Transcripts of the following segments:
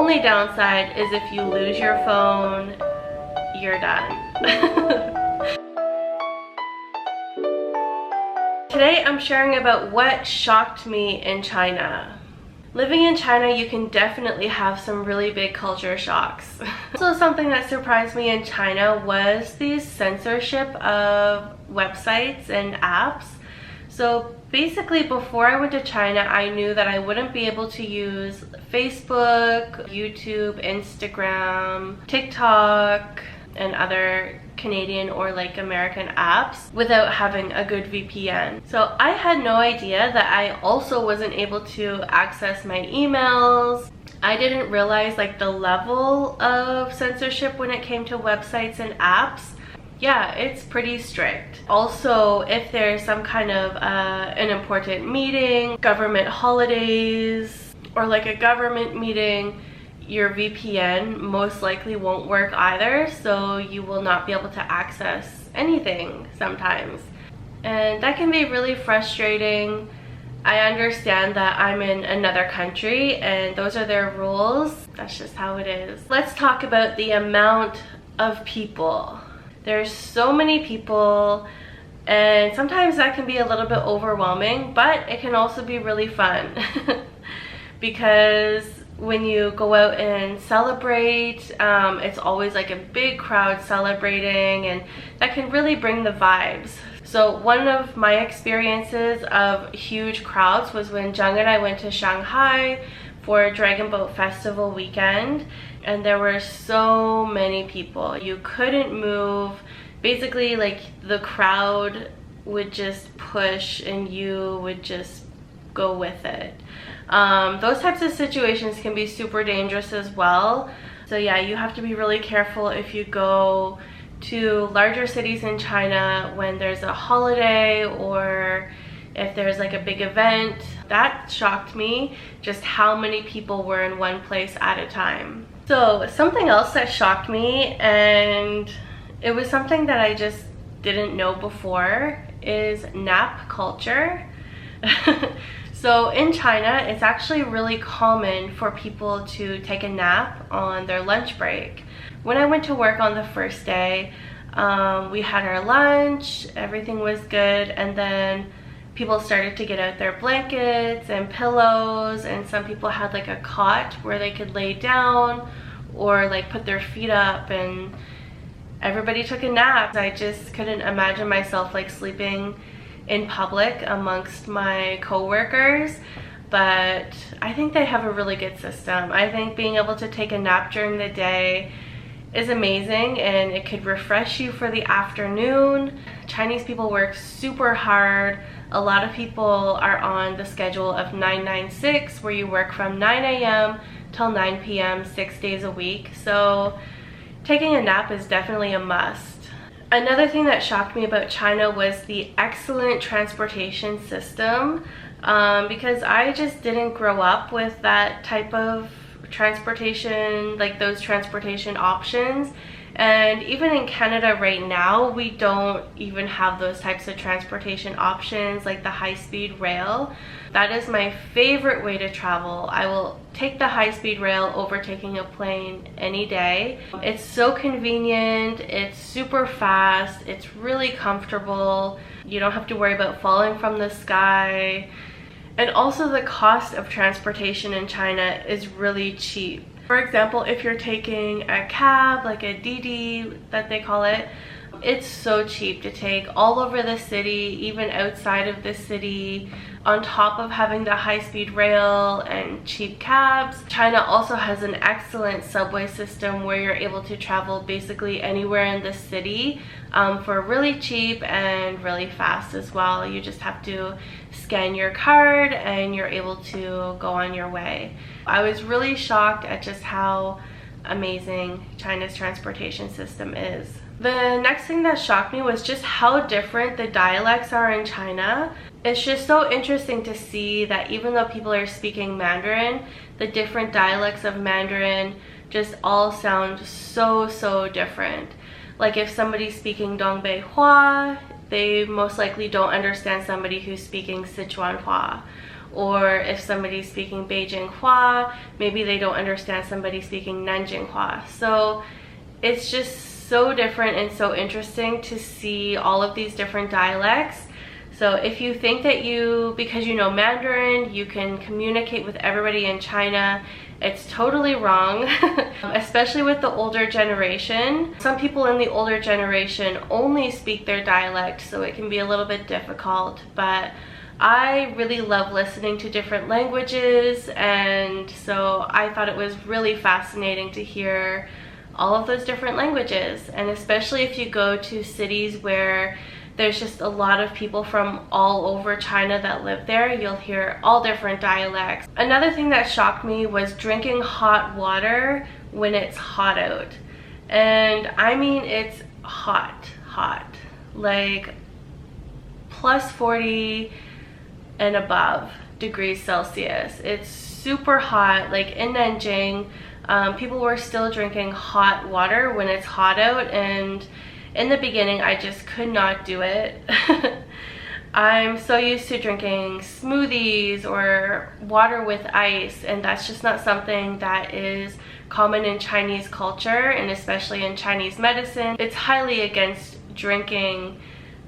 only downside is if you lose your phone, you're done. Today I'm sharing about what shocked me in China. Living in China, you can definitely have some really big culture shocks. Also, something that surprised me in China was the censorship of websites and apps. So basically, before I went to China, I knew that I wouldn't be able to use Facebook, YouTube, Instagram, TikTok, and other Canadian or like American apps without having a good VPN. So I had no idea that I also wasn't able to access my emails. I didn't realize like the level of censorship when it came to websites and apps. Yeah, it's pretty strict. Also, if there's some kind of an important meeting, government holidays, or like a government meeting, your VPN most likely won't work either, so you will not be able to access anything sometimes. And that can be really frustrating. I understand that I'm in another country and those are their rules. That's just how it is. Let's talk about the amount of people. There's so many people, and sometimes that can be a little bit overwhelming, but it can also be really fun. Because when you go out and celebrate, it's always like a big crowd celebrating, and that can really bring the vibes. So one of my experiences of huge crowds was when Jung and I went to Shanghai for Dragon Boat Festival weekend, and there were so many people. You couldn't move. Basically, like, the crowd would just push and you would just go with it. Those types of situations can be super dangerous as well. So yeah, you have to be really careful if you go to larger cities in China when there's a holiday or if there's like a big event. That shocked me, just how many people were in one place at a time. So something else that shocked me, and it was something that I just didn't know before, is nap culture. So in China, it's actually really common for people to take a nap on their lunch break. When I went to work on the first day, we had our lunch, everything was good, and then people started to get out their blankets and pillows, and some people had like a cot where they could lay down or like put their feet up, and everybody took a nap. I just couldn't imagine myself like sleeping in public amongst my co-workers, but I think they have a really good system. I think being able to take a nap during the day is amazing, and it could refresh you for the afternoon. Chinese people work super hard. A lot of people are on the schedule of 996, where you work from 9 a.m. till 9 p.m. 6 days a week. So taking a nap is definitely a must. Another thing that shocked me about China was the excellent transportation system, because I just didn't grow up with that type of transportation, like those transportation options. And even in Canada right now, we don't even have those types of transportation options like the high-speed rail. That is my favorite way to travel. I will take the high-speed rail over taking a plane any day. It's so convenient, it's super fast, it's really comfortable. You don't have to worry about falling from the sky. And also the cost of transportation in China is really cheap. For example, if you're taking a cab, like a Didi that they call it, it's so cheap to take all over the city, even outside of the city, on top of having the high-speed rail and cheap cabs. China also has an excellent subway system where you're able to travel basically anywhere in the city for really cheap and really fast as well. You just have to scan your card and you're able to go on your way. I was really shocked at just how amazing China's transportation system is. The next thing that shocked me was just how different the dialects are in China. It's just so interesting to see that even though people are speaking Mandarin, the different dialects of Mandarin just all sound so different. Like if somebody's speaking Dongbei Hua, they most likely don't understand somebody who's speaking Sichuan Hua. or if somebody's speaking Beijing Hua, maybe they don't understand somebody speaking Nanjing Hua. So it's just so different and so interesting to see all of these different dialects. So if you think that because you know Mandarin, you can communicate with everybody in China, it's totally wrong, especially with the older generation. Some people in the older generation only speak their dialect, so it can be a little bit difficult, but I really love listening to different languages, and so I thought it was really fascinating to hear all of those different languages. And especially if you go to cities where there's just a lot of people from all over China that live there, you'll hear all different dialects. Another thing that shocked me was drinking hot water when it's hot out. And I mean, it's hot, like plus 40 and above degrees Celsius. It's super hot. Like in Nanjing, people were still drinking hot water when it's hot out, and in the beginning I just could not do it. I'm so used to drinking smoothies or water with ice, and that's just not something that is common in Chinese culture, and especially in Chinese medicine. It's highly against drinking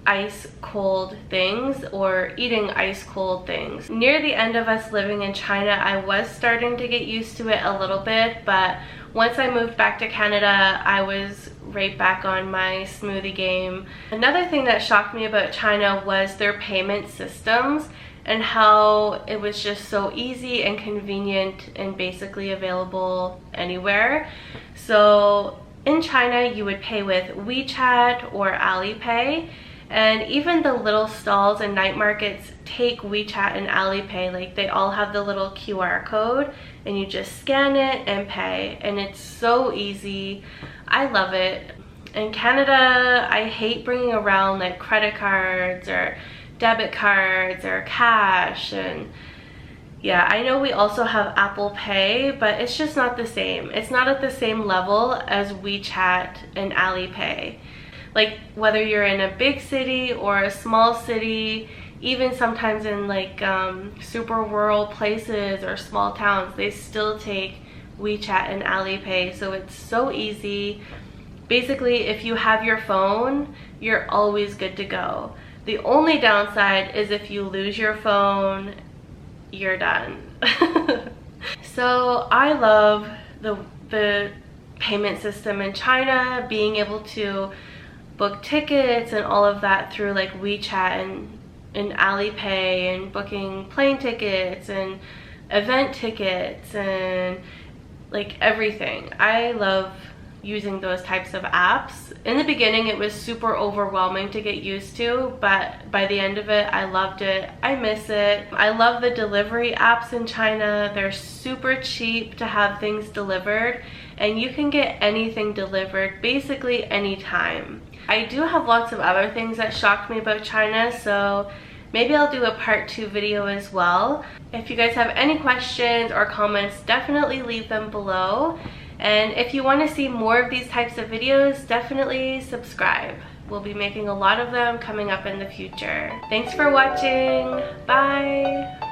ice cold things or eating ice cold things. Near the end of us living in China, I was starting to get used to it a little bit, but once I moved back to Canada, I was right back on my smoothie game. Another thing that shocked me about China was their payment systems and how it was just so easy and convenient and basically available anywhere. So in China, you would pay with WeChat or Alipay, and even the little stalls and night markets take WeChat and Alipay. Like, they all have the little QR code and you just scan it and pay, and it's so easy. I love it. In Canada, I hate bringing around like credit cards or debit cards or cash, and yeah, I know we also have Apple Pay, but it's just not the same. It's not at the same level as WeChat and Alipay. Like, whether you're in a big city or a small city, even sometimes in like super rural places or small towns, they still take WeChat and Alipay, so it's so easy. Basically, if you have your phone, you're always good to go. The only downside is if you lose your phone, you're done. So I love the payment system in China, being able to book tickets and all of that through like WeChat and Alipay, and booking plane tickets and event tickets and like everything. I love using those types of apps. In the beginning, it was super overwhelming to get used to, but by the end of it, I loved it. I miss it. I love the delivery apps in China. They're super cheap to have things delivered, and you can get anything delivered basically anytime. I do have lots of other things that shocked me about China, so maybe I'll do a part 2 video as well. If you guys have any questions or comments, definitely leave them below. And if you want to see more of these types of videos, definitely subscribe. We'll be making a lot of them coming up in the future. Thanks for watching. Bye!